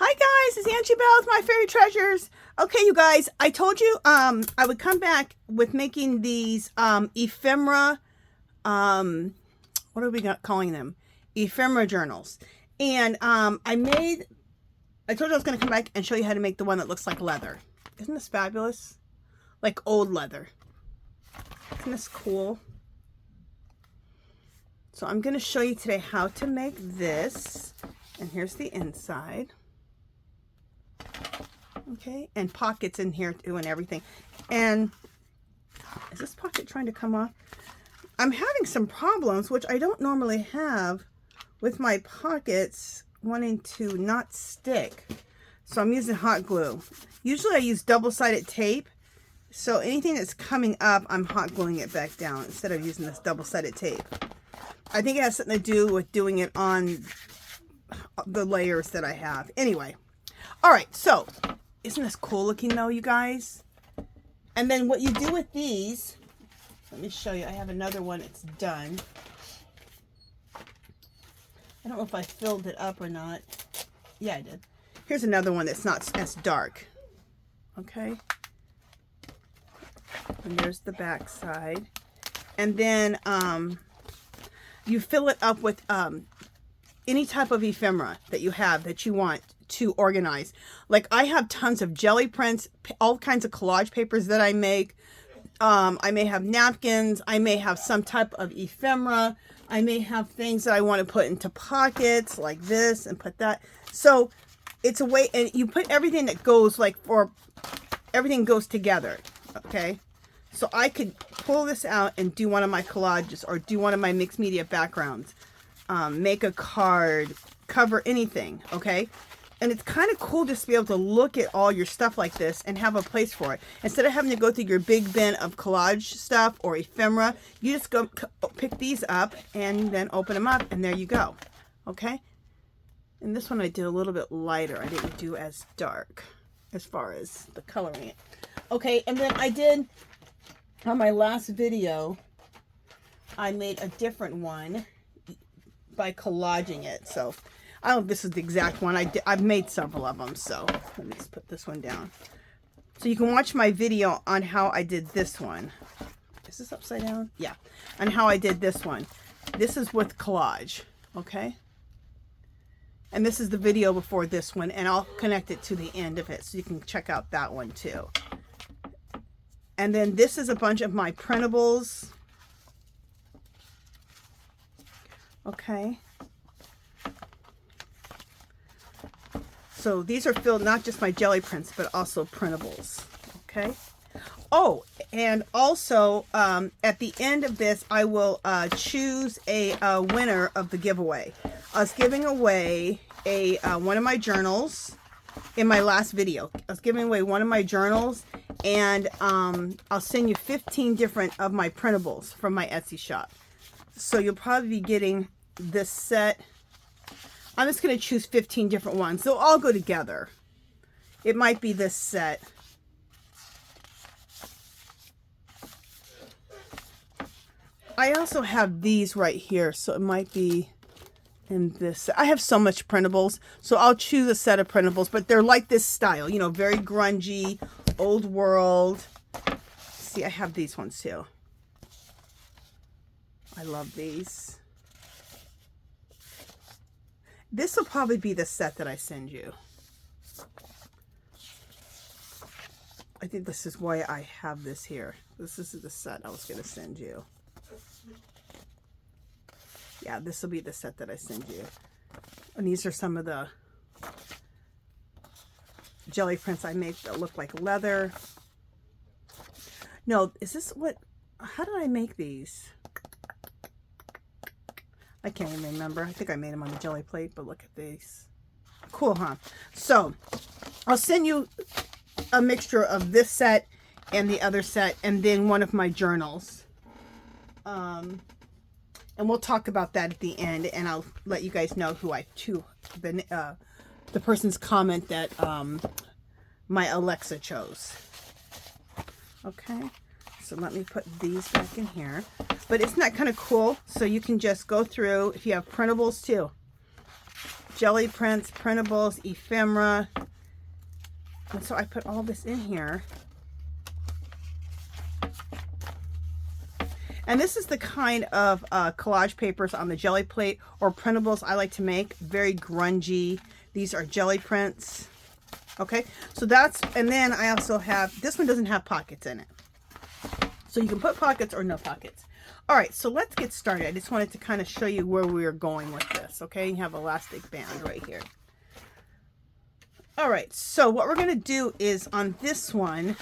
Hi guys, it's Auntie Belle with my fairy treasures. Okay, you guys, I told you I would come back with making these ephemera, what are we calling them? Ephemera journals. And I told you I was going to come back and show you how to make the one that looks like leather. Isn't this fabulous? Like old leather. Isn't this cool? So I'm going to show you today how to make this. And here's the inside. Okay, and pockets in here too and everything. And is this pocket trying to come off? I'm having some problems, which I don't normally have, with my pockets wanting to not stick. So I'm using hot glue. Usually I use double-sided tape. So anything that's coming up, I'm hot gluing it back down instead of using this double-sided tape. I think it has something to do with doing it on the layers that I have. Anyway. All right, so isn't this cool looking though, you guys? And then what you do with these, let me show you. I have another one that's done. I don't know if I filled it up or not. Yeah, I did. Here's another one that's not as dark. Okay. And there's the back side. And then you fill it up with any type of ephemera that you have that you want to organize. Like I have tons of jelly prints, all kinds of collage papers that I make. I may have napkins. I may have some type of ephemera. I may have things that I want to put into pockets like this and put that. So it's a way, and you put everything that goes everything goes together. Okay. So I could pull this out and do one of my collages or do one of my mixed media backgrounds. Make a card, cover anything. Okay. And it's kind of cool just to be able to look at all your stuff like this and have a place for it. Instead of having to go through your big bin of collage stuff or ephemera, you just go pick these up and then open them up and there you go. Okay? And this one I did a little bit lighter. I didn't do as dark as far as the coloring it. Okay, and then I did, on my last video, I made a different one by collaging it. So I don't know if this is the exact one. I've made several of them, so let me just put this one down. So you can watch my video on how I did this one. Is this upside down? Yeah. On how I did this one. This is with collage, okay? And this is the video before this one, and I'll connect it to the end of it so you can check out that one too. And then this is a bunch of my printables. Okay. So these are filled, not just my jelly prints, but also printables. Okay. Oh, and also at the end of this, I will choose a winner of the giveaway. I was giving away one of my journals in my last video. I was giving away one of my journals, and I'll send you 15 different of my printables from my Etsy shop. So you'll probably be getting this set. I'm just going to choose 15 different ones. They'll all go together. It might be this set. I also have these right here, so it might be in this. I have so much printables, so I'll choose a set of printables, but they're like this style, you know, very grungy, old world. See, I have these ones too. I love these. This will probably be the set that I send you. I think this is why I have this here. This is the set I was going to send you. Yeah, this will be the set that I send you. And these are some of the jelly prints I make that look like leather. No, is this what? How did I make these? I can't even remember. I think I made them on the jelly plate, but look at these. Cool, huh? So, I'll send you a mixture of this set and the other set, and then one of my journals. And we'll talk about that at the end, and I'll let you guys know who the person's comment that my Alexa chose. Okay. So let me put these back in here. But isn't that kind of cool? So you can just go through, if you have printables too, jelly prints, printables, ephemera. And so I put all this in here. And this is the kind of collage papers on the jelly plate or printables I like to make. Very grungy. These are jelly prints. Okay, so that's, and then I also have, this one doesn't have pockets in it. So you can put pockets or no pockets. All right, so let's get started. I just wanted to kind of show you where we're going with this. Okay, you have elastic band right here. All right, so what we're going to do is on this one,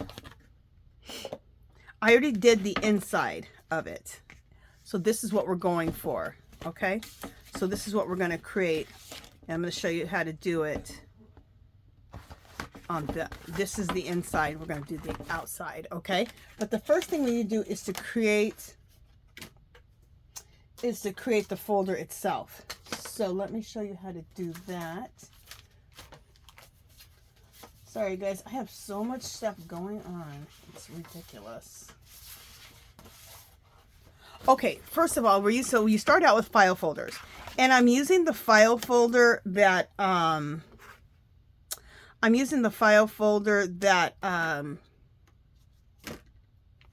I already did the inside of it. So this is what we're going for. Okay, so this is what we're going to create. And I'm going to show you how to do it on the, this is the inside. We're going to do the outside. Okay, but the first thing we need to do is to create the folder itself. So let me show you how to do that. Sorry guys, I have so much stuff going on. It's ridiculous. Okay, first of all, so you start out with file folders. And I'm using the file folder that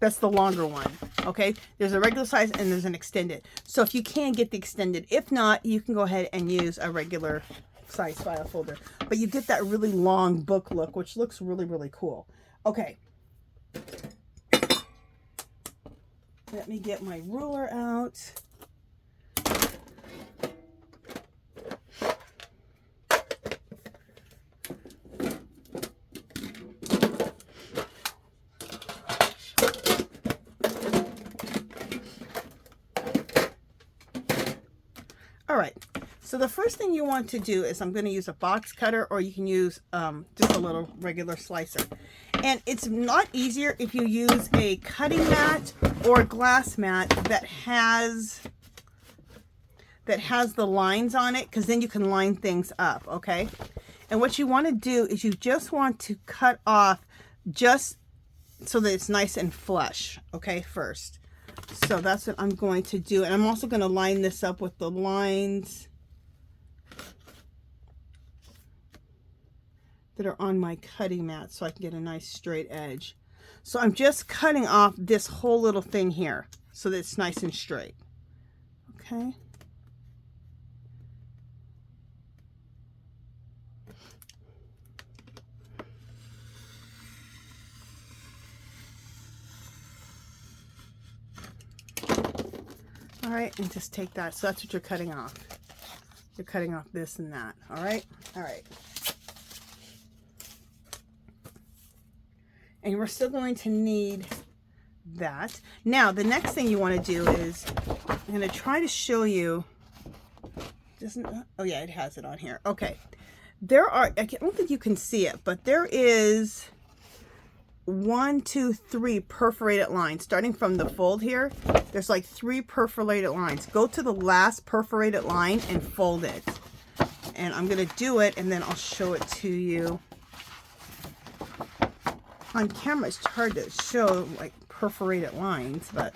that's the longer one. Okay, there's a regular size and there's an extended. So if you can get the extended, if not, you can go ahead and use a regular size file folder, but you get that really long book look, which looks really, really cool. Okay, let me get my ruler out. All right, so the first thing you want to do is I'm going to use a box cutter, or you can use just a little regular slicer. And it's not easier if you use a cutting mat or a glass mat that has the lines on it, because then you can line things up, okay? And what you want to do is you just want to cut off just so that it's nice and flush, okay, first. So that's what I'm going to do. And I'm also going to line this up with the lines that are on my cutting mat so I can get a nice straight edge. So I'm just cutting off this whole little thing here so that it's nice and straight. Okay. All right, and just take that. So that's what you're cutting off. You're cutting off this and that. All right. All right. And we're still going to need that. Now, the next thing you want to do is, I'm going to try to show you, oh yeah, it has it on here. Okay. There are, I don't think you can see it, but there is 1, 2, 3 perforated lines. Starting from the fold here, there's like 3 perforated lines. Go to the last perforated line and fold it. And I'm going to do it, and then I'll show it to you. On camera, it's hard to show like perforated lines, but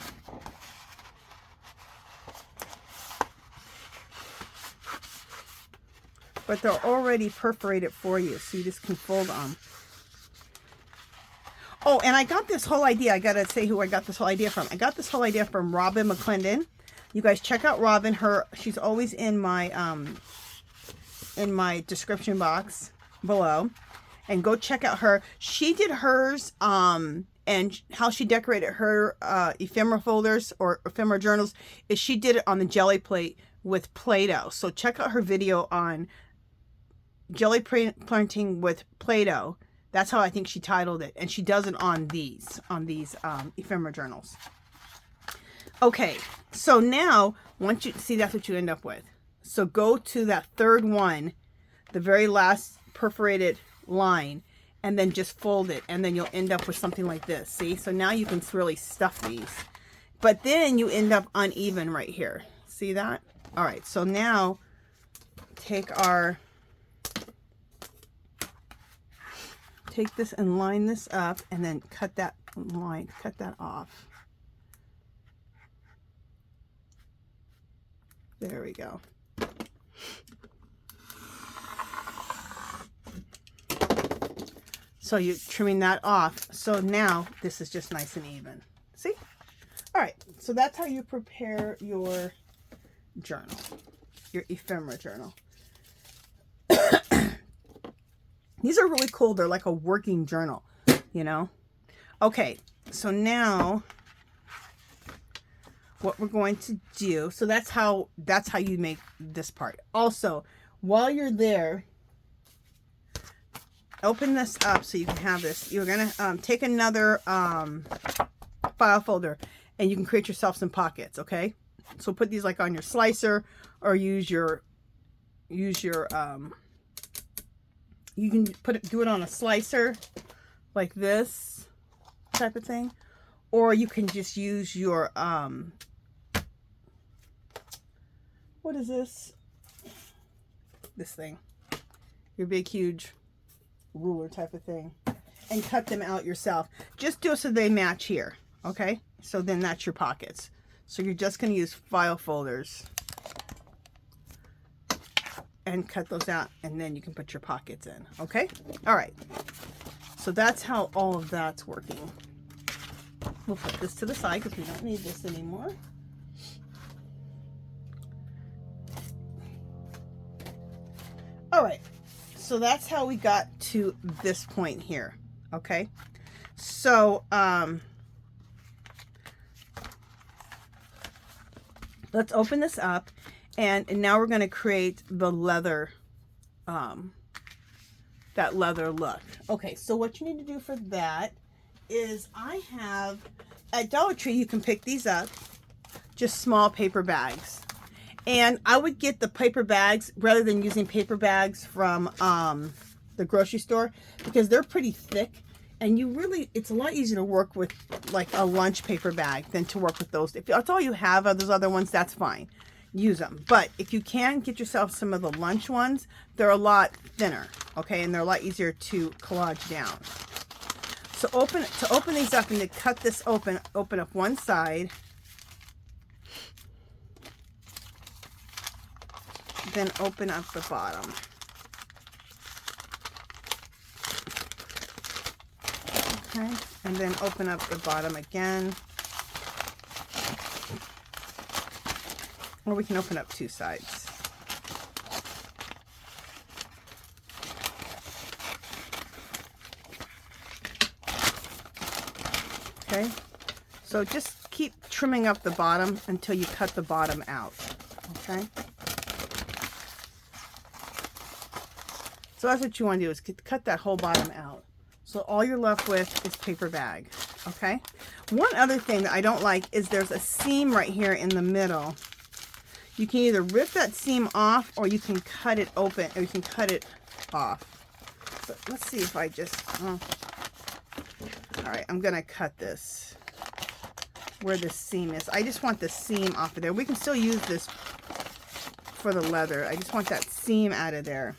they're already perforated for you, so you just can fold them. Oh, and I got this whole idea. I gotta say who I got this whole idea from. I got this whole idea from ROBYN McClendon. You guys check out ROBYN. She's always in my description box below. And go check out her. She did hers, and how she decorated her ephemera folders or ephemera journals is she did it on the jelly plate with Play-Doh. So check out her video on jelly printing with Play-Doh. That's how I think she titled it. And she does it on these ephemera journals. Okay, so now, once you see, that's what you end up with. So go to that third one, the very last perforated line, and then just fold it, and then you'll end up with something like this. See, so now you can really stuff these, but then you end up uneven right here. See that? All right, so now take this and line this up, and then cut that line, cut that off. There we go. So you're trimming that off. So now this is just nice and even. See? All right. So that's how you prepare your journal, your ephemera journal. These are really cool. They're like a working journal, you know? Okay. So now what we're going to do, so that's how you make this part. Also, while you're there, open this up so you can have this. You're going to take another file folder and you can create yourself some pockets, okay? So put these like on your slicer, or use your you can do it on a slicer like this type of thing, or you can just use your what is this thing, your big huge ruler type of thing, and cut them out yourself. Just do it so they match here, okay? So then that's your pockets. So you're just going to use file folders and cut those out, and then you can put your pockets in, okay? All right. So that's how all of that's working. We'll put this to the side because we don't need this anymore. All right. So that's how we got to this point here, okay? So, let's open this up, and now we're going to create the leather, that leather look. Okay, so what you need to do for that is, I have, at Dollar Tree, you can pick these up, just small paper bags. And I would get the paper bags rather than using paper bags from the grocery store, because they're pretty thick. And you really, it's a lot easier to work with like a lunch paper bag than to work with those. If that's all you have of those other ones, that's fine. Use them. But if you can get yourself some of the lunch ones, they're a lot thinner, okay? And they're a lot easier to collage down. So to open these up and to cut this open up one side. Then open up the bottom. Okay, and then open up the bottom again. Or we can open up two sides. Okay, so just keep trimming up the bottom until you cut the bottom out. Okay. So that's what you want to do, is cut that whole bottom out. So all you're left with is paper bag, okay? One other thing that I don't like is there's a seam right here in the middle. You can either rip that seam off, or you can cut it open, or you can cut it off. But let's see if I just, all right, I'm gonna cut this where the seam is. I just want the seam off of there. We can still use this for the leather. I just want that seam out of there.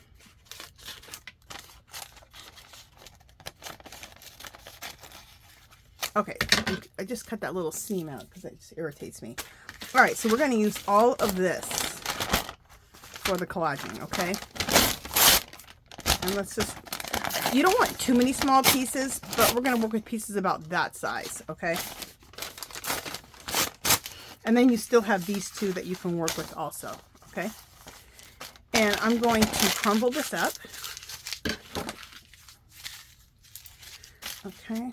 Okay, I just cut that little seam out because it just irritates me. All right, so we're going to use all of this for the collaging, okay? And let's just, you don't want too many small pieces, but we're going to work with pieces about that size, okay? And then you still have these two that you can work with also, okay? And I'm going to crumble this up. Okay.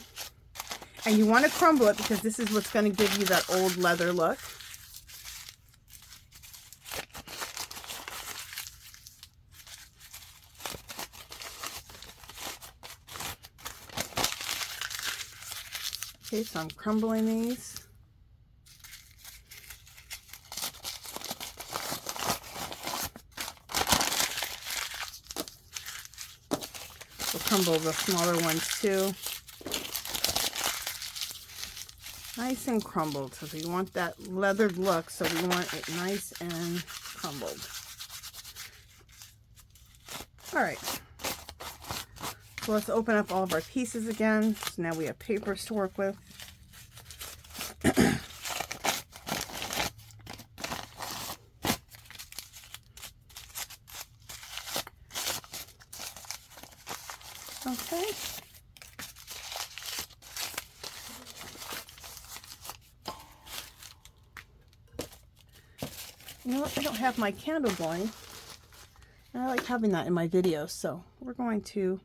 And you want to crumble it because this is what's going to give you that old leather look. Okay, so I'm crumbling these. We'll crumble the smaller ones too. Nice and crumbled, because we want that leathered look, so we want it nice and crumbled. All right, so let's open up all of our pieces again. So now we have papers to work with. Okay, You know what? I don't have my candle going. And I like having that in my videos, so we're going to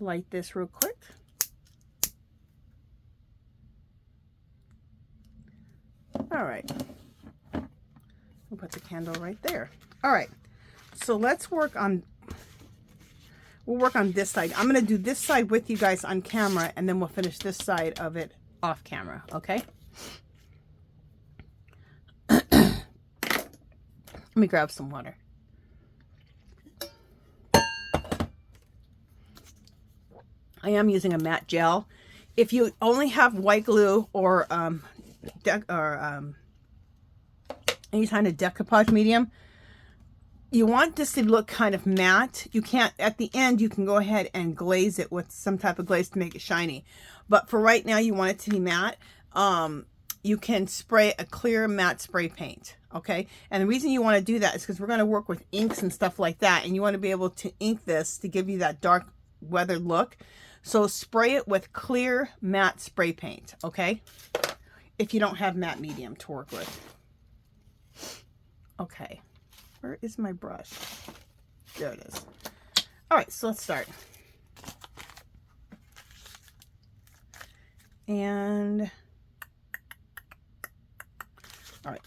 light this real quick. All right. We'll put the candle right there. All right. So let's work on, we'll work on this side. I'm going to do this side with you guys on camera, and then we'll finish this side of it off camera, okay? Let me grab some water. I am using a matte gel. If you only have white glue or any kind of decoupage medium, you want this to look kind of matte. You can't, at the end, you can go ahead and glaze it with some type of glaze to make it shiny. But for right now, you want it to be matte. You can spray a clear matte spray paint, okay? And the reason you want to do that is because we're going to work with inks and stuff like that, and you want to be able to ink this to give you that dark weathered look. So spray it with clear matte spray paint, okay? If you don't have matte medium to work with. Okay, where is my brush? There it is. All right, so let's start. And, all right.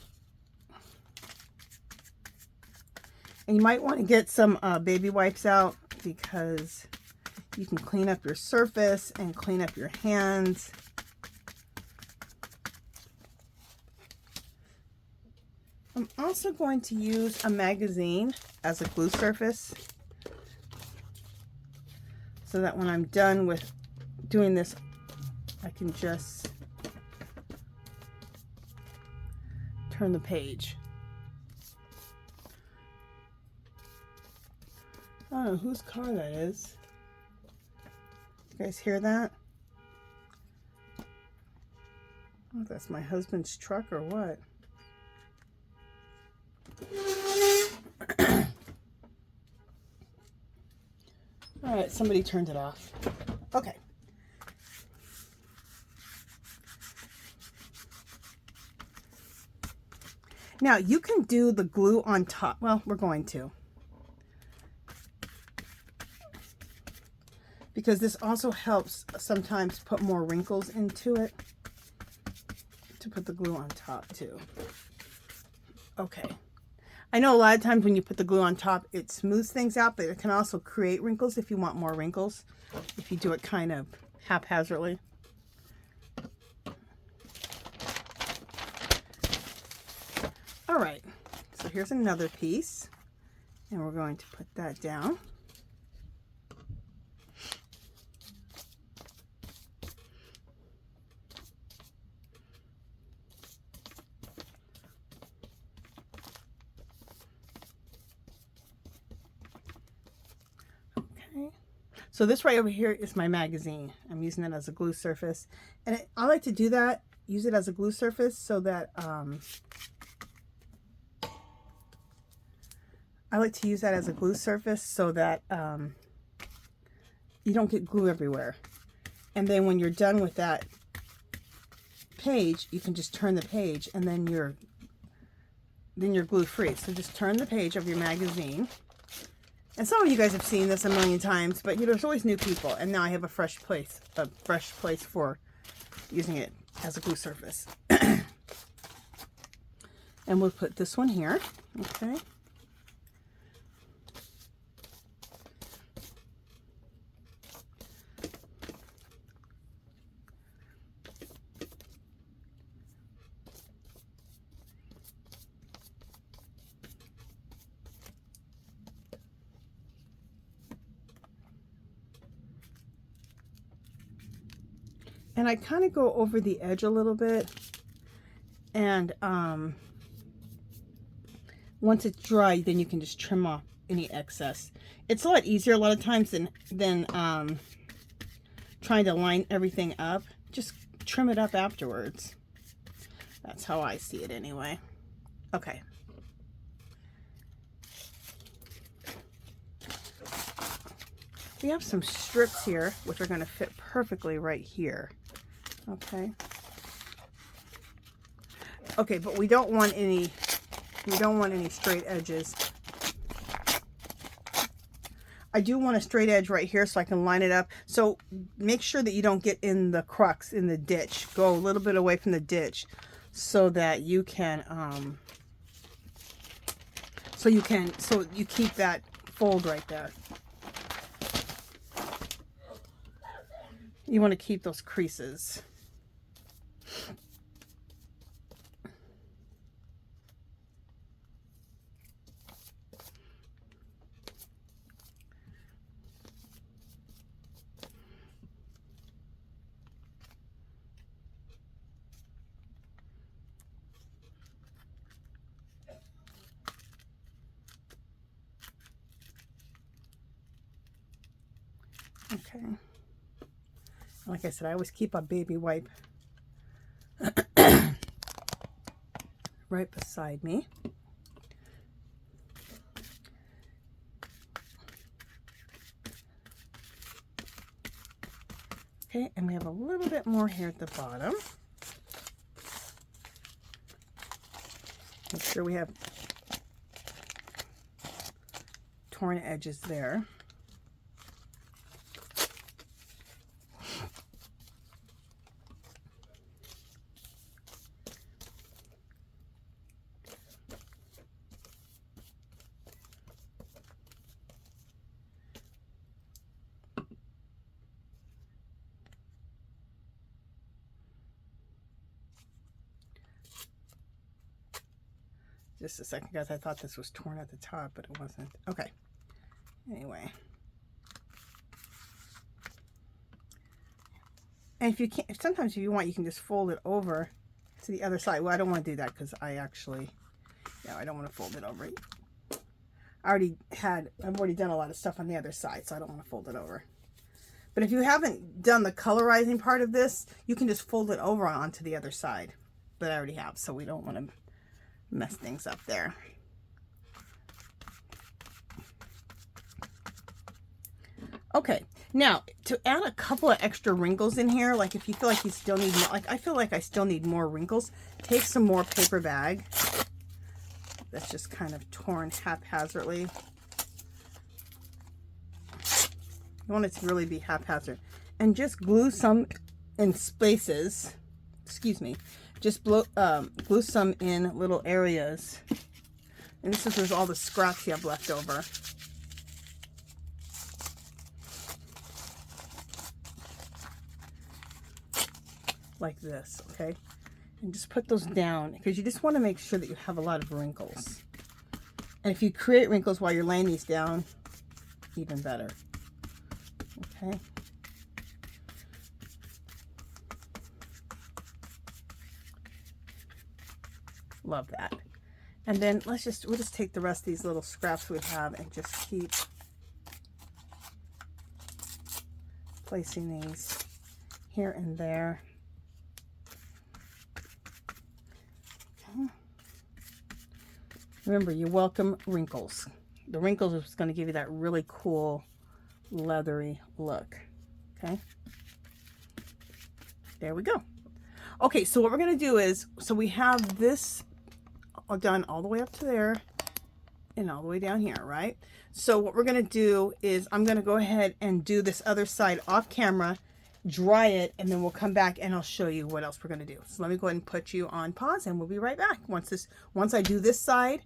And you might want to get some baby wipes out, because you can clean up your surface and clean up your hands. I'm also going to use a magazine as a glue surface, so that when I'm done with doing this, I can just turn the page. I don't know whose car that is. You guys hear that? Oh, that's my husband's truck or what? All right, somebody turned it off. Okay. Now you can do the glue on top. Well, we're going to. Because this also helps sometimes put more wrinkles into it, to put the glue on top too. Okay. I know a lot of times when you put the glue on top, it smooths things out, but it can also create wrinkles if you want more wrinkles, if you do it kind of haphazardly. All right, so here's another piece, and we're going to put that down. So this right over here is my magazine. I'm using it as a glue surface. And I like to do that, use it as a glue surface so that, you don't get glue everywhere. And then when you're done with that page, you can just turn the page, and then you're glue free. So just turn the page of your magazine. And some of you guys have seen this a million times, but you know, there's always new people. And now I have a fresh place for using it as a glue surface. And we'll put this one here, okay? And I kind of go over the edge a little bit, and once it's dry, then you can just trim off any excess. It's a lot easier a lot of times than trying to line everything up. Just trim it up afterwards. That's how I see it anyway. Okay. we have some strips here, which are going to fit perfectly right here. Okay. Okay, but we don't want any straight edges. I do want a straight edge right here so I can line it up. So make sure that you don't get in the crux, in the ditch. Go a little bit away from the ditch so that you can, so you keep that fold right there. You want to keep those creases. Okay. Like I said, I always keep a baby wipe right beside me. Okay, and we have a little bit more here at the bottom. Make sure we have torn edges there. Just a second, guys. I thought this was torn at the top, but it wasn't. Okay. Anyway. And if you can't, sometimes if you want, you can just fold it over to the other side. Well, I don't want to do that because I actually, no, I don't want to fold it over. I've already done a lot of stuff on the other side, so I don't want to fold it over. But if you haven't done the colorizing part of this, you can just fold it over onto the other side. But I already have, so we don't want to mess things up there. Okay, now to add a couple of extra wrinkles in here, like if you feel like you still need more, like I feel like I still need more wrinkles, take some more paper bag that's just kind of torn haphazardly. You want it to really be haphazard, and just glue some in spaces. Excuse me. Just glue some in little areas. And this is where all the scraps you have left over. Like this, okay? And just put those down because you just want to make sure that you have a lot of wrinkles. And if you create wrinkles while you're laying these down, even better. Okay? Love that. And then we'll just take the rest of these little scraps we have and just keep placing these here and there. Okay. Remember, you welcome wrinkles. The wrinkles is going to give you that really cool leathery look. Okay. There we go. Okay, so what we're going to do is, so we have this done all the way up to there and all the way down here, right? So what we're going to do is I'm going to go ahead and do this other side off camera, dry it, and then we'll come back and I'll show you what else we're going to do. So let me go ahead and put you on pause and we'll be right back. Once I do this side,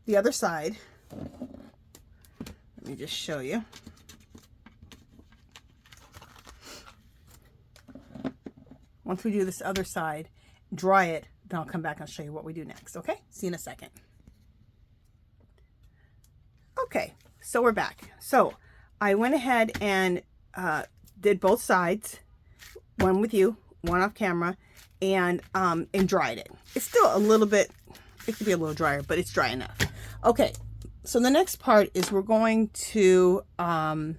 the other side, let me just show you. Once we do this other side, dry it, then I'll come back and I'll show you what we do next, okay? See you in a second. Okay, so we're back. So I went ahead and did both sides, one with you, one off camera, and dried it. It's still a little bit, it could be a little drier, but it's dry enough. Okay, so the next part is we're going to, I'm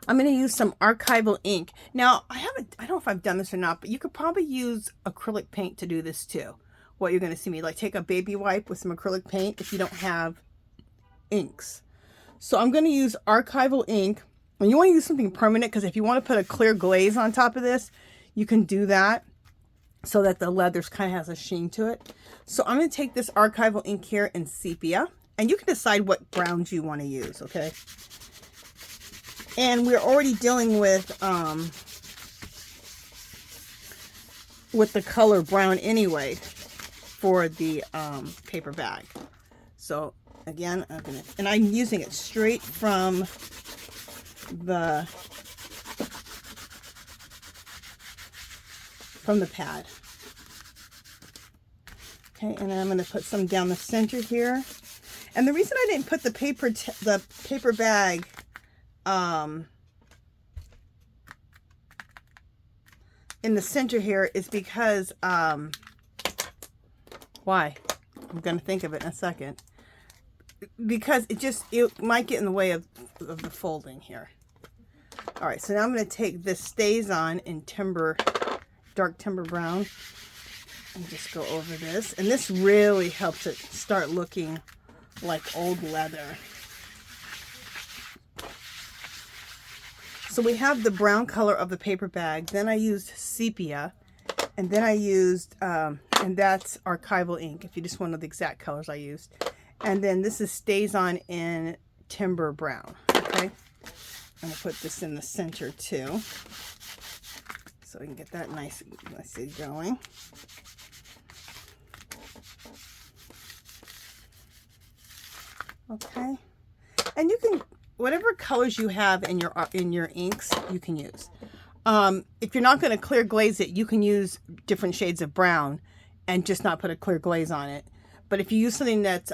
going to use some archival ink. Now, I don't know if I've done this or not, but you could probably use acrylic paint to do this too. What you're going to see me, like take a baby wipe with some acrylic paint if you don't have inks. So I'm going to use archival ink. And you want to use something permanent, because if you want to put a clear glaze on top of this, you can do that so that the leather kind of has a sheen to it. So I'm going to take this archival ink here in sepia, and you can decide what browns you want to use, okay? And we're already dealing with the color brown anyway for the paper bag. So again, I'm using it straight from the pad. Okay, and then I'm going to put some down the center here. And the reason I didn't put the paper bag in the center here is because why? I'm going to think of it in a second. Because it might get in the way of the folding here. All right, so now I'm going to take this Stays On in dark timber brown, and just go over this. And this really helps it start looking like old leather. So we have the brown color of the paper bag. Then I used sepia, and then I used, and that's archival ink, if you just want to know the exact colors I used. And then this is Stays On in timber brown, okay? I'm going to put this in the center too, so we can get that nicely going. Okay, and you can, whatever colors you have in your inks, you can use. If you're not going to clear glaze it, you can use different shades of brown and just not put a clear glaze on it. But if you use something that's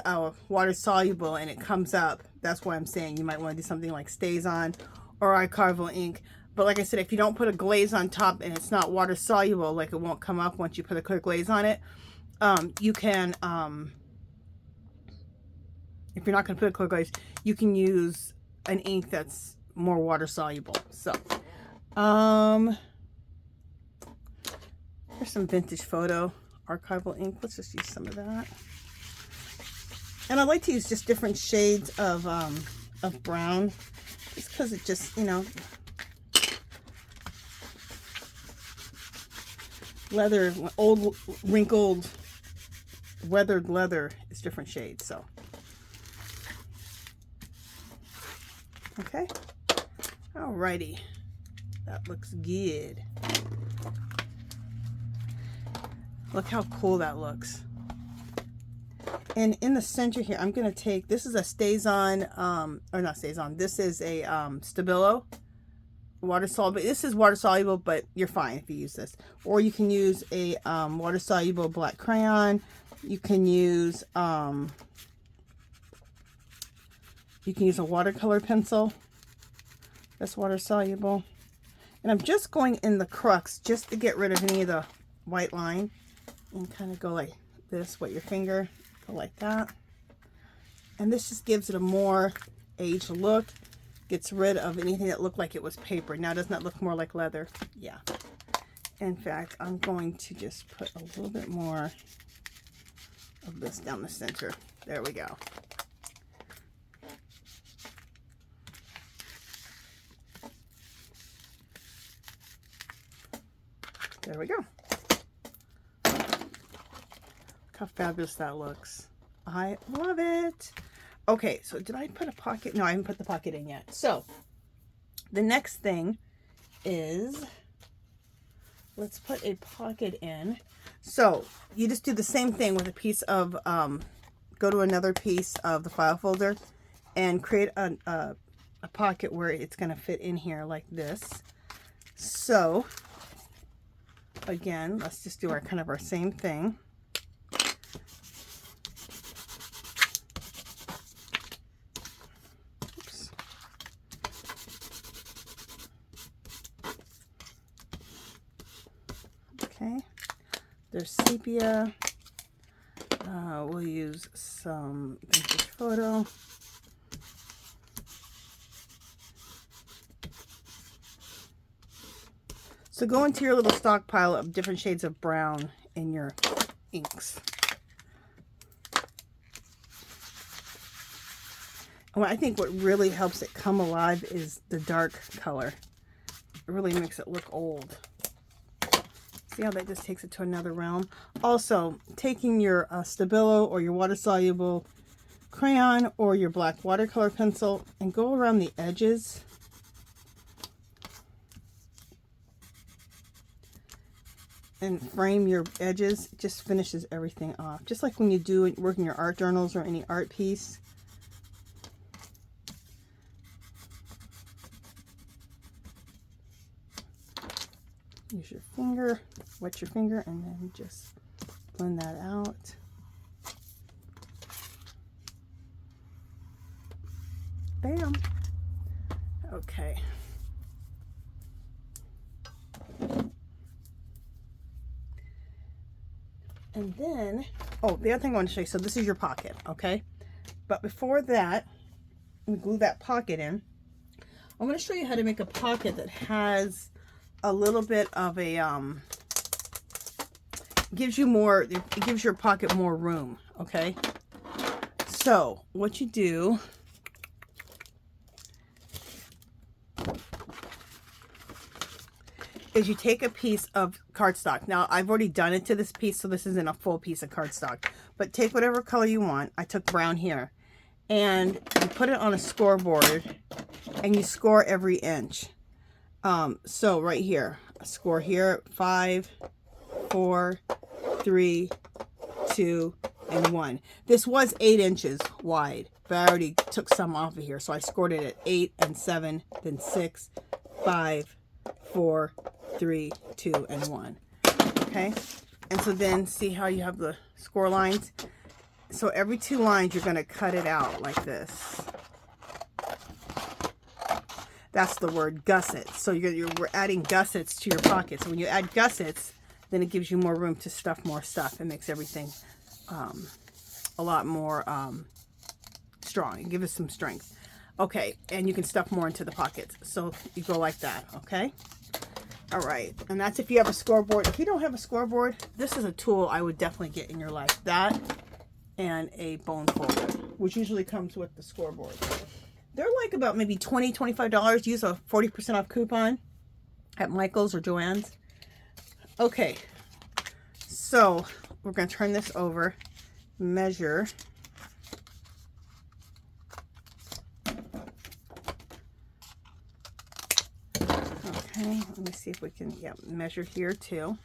water soluble and it comes up, that's why I'm saying you might want to do something like Stays On or archival ink. But like I said, if you don't put a glaze on top and it's not water soluble, like it won't come up once you put a clear glaze on it, you can, if you're not going to put a clear glaze, you can use an ink that's more water soluble. So, here's some vintage photo archival ink. Let's just use some of that. And I like to use just different shades of brown, just because it just, you know, leather, old, wrinkled, weathered leather is different shades. So, okay, alrighty, that looks good. Look how cool that looks. And in the center here, I'm going to take, this is a Stays On, or not Stays On, this is a Stabilo water soluble. This is water soluble, but you're fine if you use this. Or you can use a water soluble black crayon. You can use a watercolor pencil that's water soluble. And I'm just going in the crux just to get rid of any of the white line, and kind of go like this with your finger. Like that, and this just gives it a more aged look, gets rid of anything that looked like it was paper. Now doesn't that look more like leather? Yeah. In fact, I'm going to just put a little bit more of this down the center. There we go. There we go. How fabulous that looks. I love it. Okay, so did I put a pocket? No, I haven't put the pocket in yet. So the next thing is, let's put a pocket in. So you just do the same thing with a piece of, go to another piece of the file folder and create a pocket where it's going to fit in here like this. So again, let's just do our kind of our same thing. Okay, there's sepia. We'll use some vintage photo. So go into your little stockpile of different shades of brown in your inks. I think what really helps it come alive is the dark color. It really makes it look old. See how that just takes it to another realm? Also, taking your Stabilo or your water-soluble crayon or your black watercolor pencil and go around the edges. And frame your edges. It just finishes everything off. Just like when you do work in your art journals or any art piece. Use your finger, wet your finger, and then just blend that out. Bam. Okay. And then, oh, the other thing I want to show you, so this is your pocket, okay? But before that, we glue that pocket in. I'm going to show you how to make a pocket that has a little bit of a, gives your pocket more room, okay? So, what you do is you take a piece of cardstock. Now, I've already done it to this piece, so this isn't a full piece of cardstock. But take whatever color you want. I took brown here. And you put it on a scoreboard, and you score every inch. So right here, a score here, 5, 4, 3, 2, and 1. This was 8 inches wide, but I already took some off of here. So I scored it at 8 and 7, then 6, 5, 4, 3, 2, and 1. Okay, and so then see how you have the score lines? So every 2 lines you're going to cut it out like this. That's the word, gussets. So we're adding gussets to your pocket. So when you add gussets, then it gives you more room to stuff more stuff. It makes everything a lot more strong. It gives us some strength. Okay, and you can stuff more into the pockets. So you go like that, okay? All right, and that's if you have a scoreboard. If you don't have a scoreboard, this is a tool I would definitely get in your life. That and a bone folder, which usually comes with the scoreboard. They're like about maybe $20, $25. Use a 40% off coupon at Michael's or Joann's. Okay, so we're going to turn this over, measure. Okay, let me see if we can, yeah, measure here too.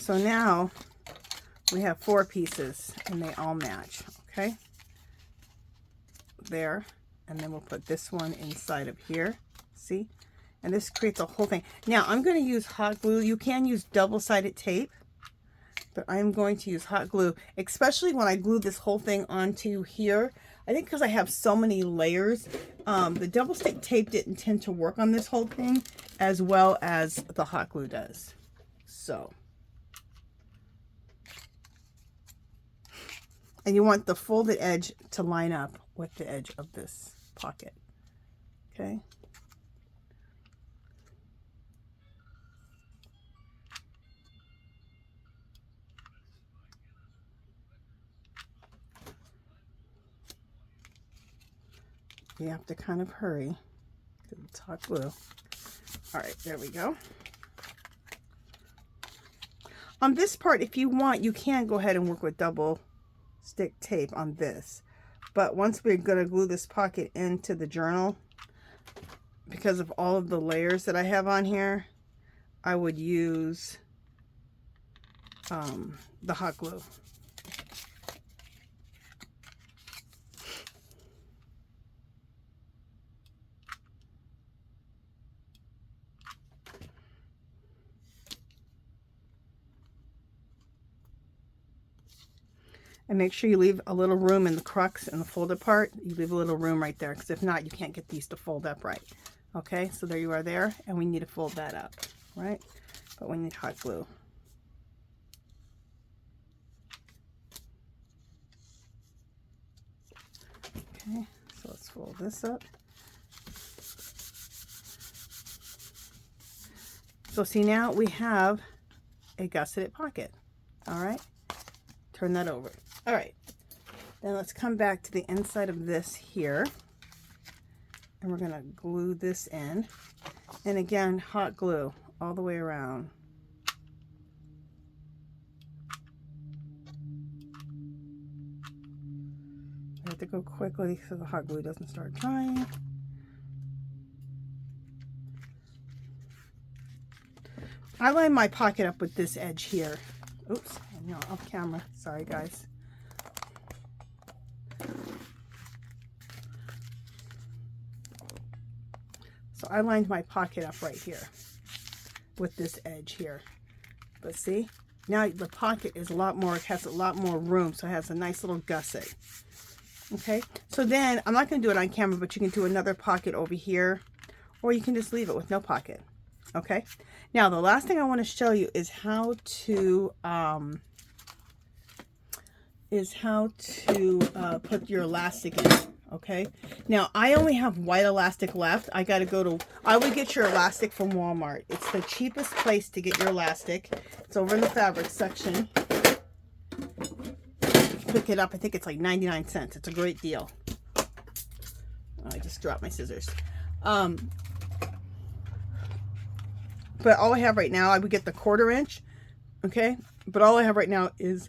So now we have 4 pieces and they all match, okay? There, and then we'll put this one inside of here, see? And this creates a whole thing. Now I'm going to use hot glue. You can use double-sided tape, but I'm going to use hot glue, especially when I glue this whole thing onto here. I think because I have so many layers, the double-stick tape didn't tend to work on this whole thing as well as the hot glue does. So. And you want the folded edge to line up with the edge of this pocket, okay? You have to kind of hurry because it's hot glue. All right, there we go. On this part, if you want, you can go ahead and work with double stick tape on this. But once we're going to glue this pocket into the journal, because of all of the layers that I have on here, I would use the hot glue. And make sure you leave a little room in the crux and the folded part. You leave a little room right there, because if not, you can't get these to fold up right. Okay, so there you are there, and we need to fold that up, right? But we need hot glue. Okay, so let's fold this up. So see, now we have a gusseted pocket. All right, turn that over. All right, then let's come back to the inside of this here, and we're gonna glue this in. And again, hot glue all the way around. I have to go quickly so the hot glue doesn't start drying. I line my pocket up with this edge here. Oops, I'm not off camera. Sorry, guys. So I lined my pocket up right here with this edge here. But see, now the pocket is a lot more, it has a lot more room, so it has a nice little gusset. Okay, so then I'm not going to do it on camera, but you can do another pocket over here, or you can just leave it with no pocket. Okay, now the last thing I want to show you is how to put your elastic in. Okay, now I only have white elastic left. I would get your elastic from Walmart. It's the cheapest place to get your elastic. It's over in the fabric section. Pick it up, I think it's like 99 cents. It's a great deal. Oh, I just dropped my scissors. But all I have right now, I would get the 1/4 inch, okay? But all I have right now is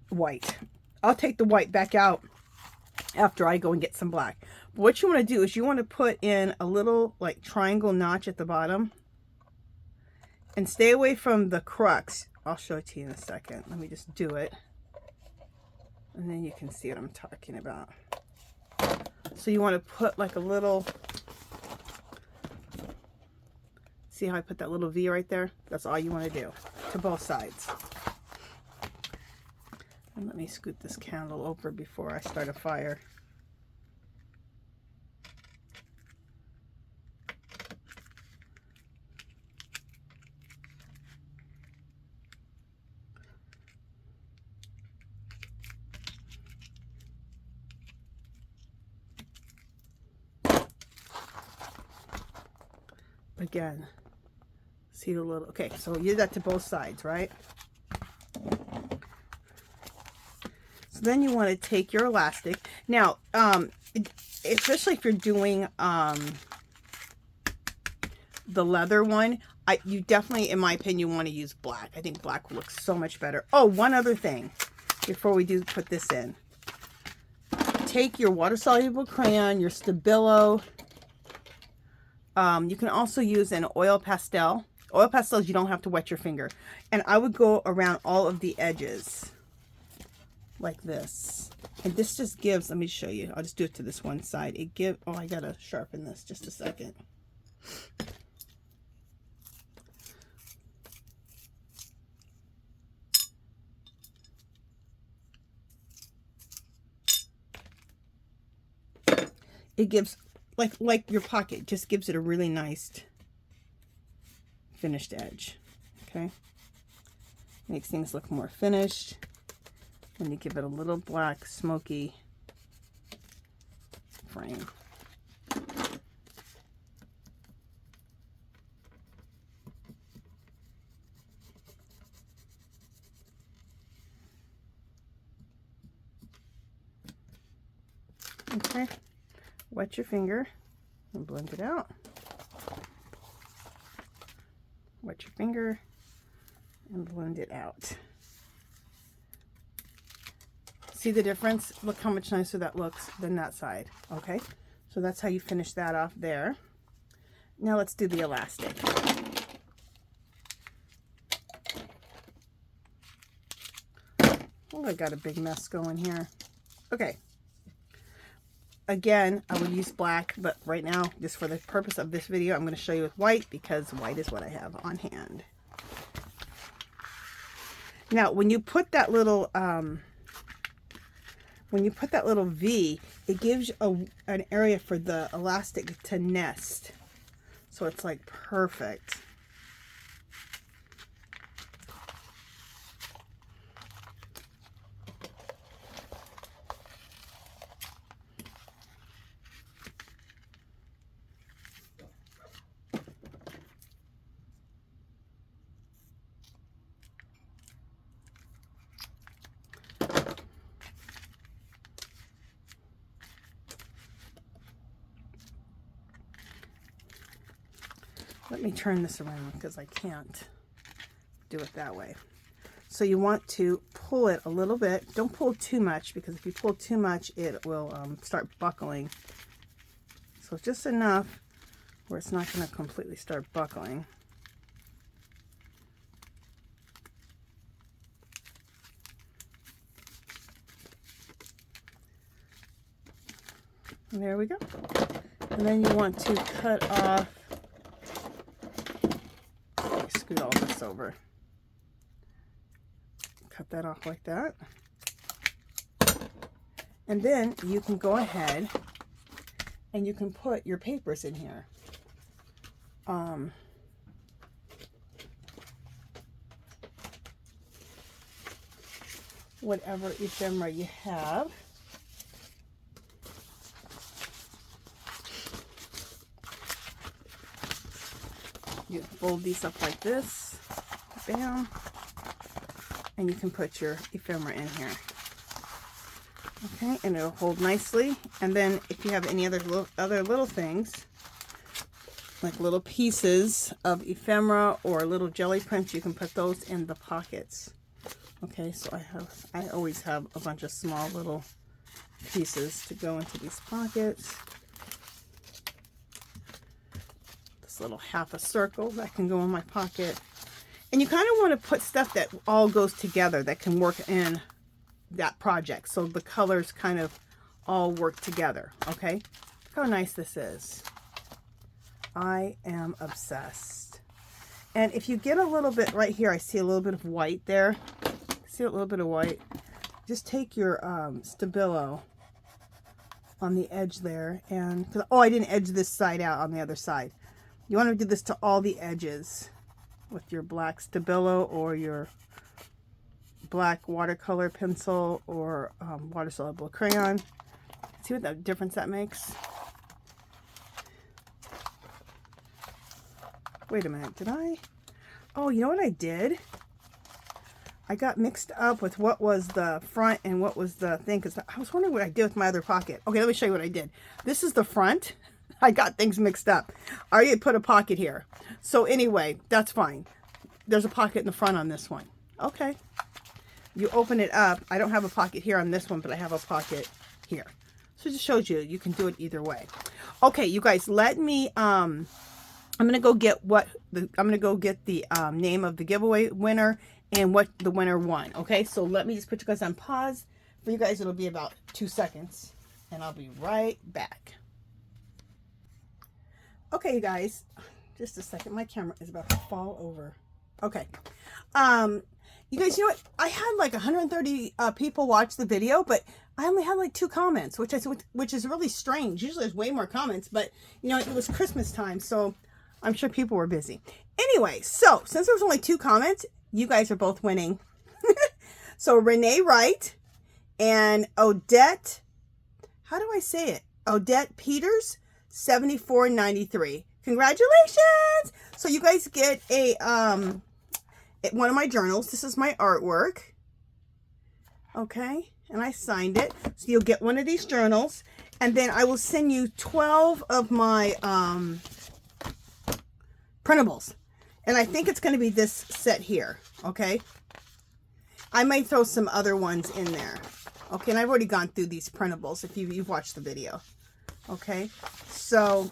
white. I'll take the white back out after I go and get some black. But what you want to do is you want to put in a little like triangle notch at the bottom. And stay away from the crux. I'll show it to you in a second. Let me just do it. And then you can see what I'm talking about. So you want to put like a little... See how I put that little V right there? That's all you want to do to both sides. And let me scoot this candle over before I start a fire. Again, see the little, okay, so you did that to both sides, right? So then you want to take your elastic. Now, especially if you're doing the leather one, you definitely, in my opinion, want to use black. I think black looks so much better. Oh, one other thing before we do put this in. Take your water-soluble crayon, your Stabilo. You can also use an oil pastel. Oil pastels, you don't have to wet your finger. And I would go around all of the edges like this. And this just gives, let me show you. I'll just do it to this one side. Oh, I gotta sharpen this just a second. It gives, like your pocket, just gives it a really nice finished edge. Okay, makes things look more finished, and you give it a little black smoky frame. Okay, wet your finger and blend it out. Wet your finger and blend it out. See the difference? Look how much nicer that looks than that side. Okay, so that's how you finish that off there. Now let's do the elastic. Oh, I got a big mess going here. Okay. Again, I would use black, but right now, just for the purpose of this video, I'm going to show you with white because white is what I have on hand. Now, when you put that little, V, it gives you an area for the elastic to nest. So it's like perfect. Let me turn this around because I can't do it that way. So you want to pull it a little bit. Don't pull too much, because if you pull too much, it will start buckling. So just enough where it's not going to completely start buckling. And there we go. And then you want to cut off, scoot all this over. Cut that off like that. And then you can go ahead and you can put your papers in here. Whatever ephemera you have. You fold these up like this. Bam. And you can put your ephemera in here. Okay, and it'll hold nicely. And then if you have any other little things, like little pieces of ephemera or little jelly prints, you can put those in the pockets. Okay, so I always have a bunch of small little pieces to go into these pockets. This little half a circle that can go in my pocket. And you kind of want to put stuff that all goes together, that can work in that project. So the colors kind of all work together. Okay. Look how nice this is. I am obsessed. And if you get a little bit right here, I see a little bit of white there. See a little bit of white? Just take your Stabilo on the edge there. And, oh, I didn't edge this side out on the other side. You want to do this to all the edges with your black Stabilo or your black watercolor pencil or water soluble crayon. See what the difference that makes? Wait a minute, did I? Oh, you know what I did? I got mixed up with what was the front and what was the thing, because I was wondering what I did with my other pocket. Okay, let me show you what I did. This is the front. I got things mixed up. I already put a pocket here. So anyway, that's fine. There's a pocket in the front on this one. Okay. You open it up. I don't have a pocket here on this one, but I have a pocket here. So it just shows you, you can do it either way. Okay, you guys, let me, I'm going to go get the name of the giveaway winner and what the winner won. Okay, so let me just put you guys on pause. For you guys, it'll be about 2 seconds, and I'll be right back. Okay, you guys, just a second. My camera is about to fall over. Okay. You guys, you know what? I had like 130 people watch the video, but I only had like 2 comments, which is really strange. Usually there's way more comments, but you know, it was Christmas time, so I'm sure people were busy. Anyway, so since there was only 2 comments, you guys are both winning. So Renee Wright and Odette, how do I say it? Odette Peters, 7493. Congratulations! So you guys get a one of my journals. This is my artwork. Okay, and I signed it. So you'll get one of these journals, and then I will send you 12 of my printables. And I think it's going to be this set here. Okay, I might throw some other ones in there. Okay, and I've already gone through these printables if you've watched the video. Okay, so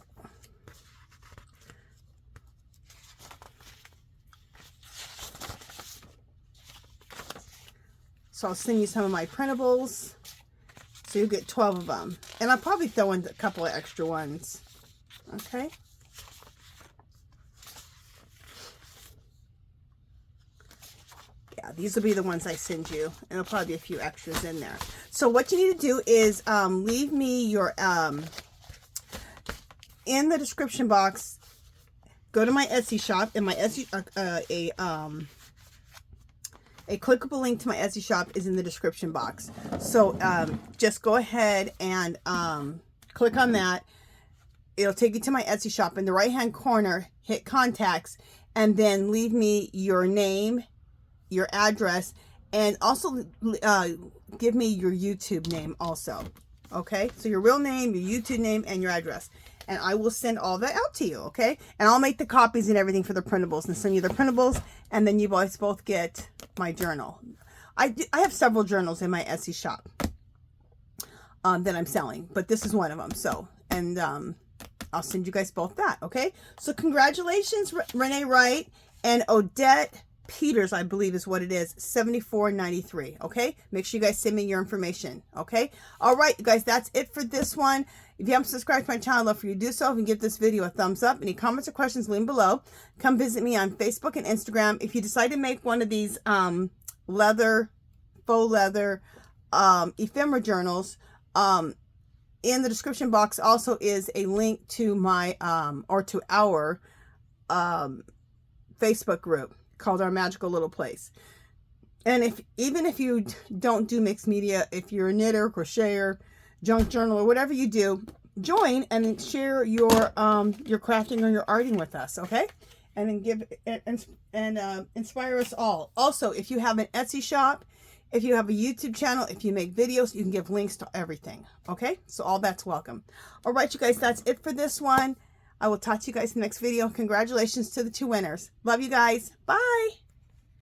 I'll send you some of my printables. So you'll get 12 of them. And I'll probably throw in a couple of extra ones. Okay. Yeah, these will be the ones I send you. And there'll probably be a few extras in there. So what you need to do is leave me your, in the description box, go to my Etsy shop. And my Etsy, a clickable link to my Etsy shop is in the description box. So just go ahead and click on that. It'll take you to my Etsy shop. In the right hand corner, hit contacts, and then leave me your name, your address, and also give me your YouTube name also. Okay, so your real name, your YouTube name, and your address. and I will send all that out to you, okay? And I'll make the copies and everything for the printables and send you the printables, and then you guys both get my journal. I have several journals in my Etsy shop that I'm selling, but this is one of them. So, and I'll send you guys both that, okay? So congratulations, Renee Wright and Odette Peters, I believe is what it is, $74.93, okay? Make sure you guys send me your information, okay? All right, you guys, that's it for this one. If you haven't subscribed to my channel, I'd love for you to do so. And give this video a thumbs up. Any comments or questions, leave them below. Come visit me on Facebook and Instagram. If you decide to make one of these faux leather ephemera journals, in the description box also is a link to my or to our Facebook group called Our Magical Little Place. And even if you don't do mixed media, if you're a knitter, crocheter, junk journal, or whatever you do, join and share your crafting or your arting with us, okay? And then give and inspire us all. Also, if you have an Etsy shop, if you have a YouTube channel, if you make videos, you can give links to everything, okay? So all that's welcome. All right, you guys, that's it for this one. I will talk to you guys in the next video. Congratulations to the 2 winners. Love you guys. Bye.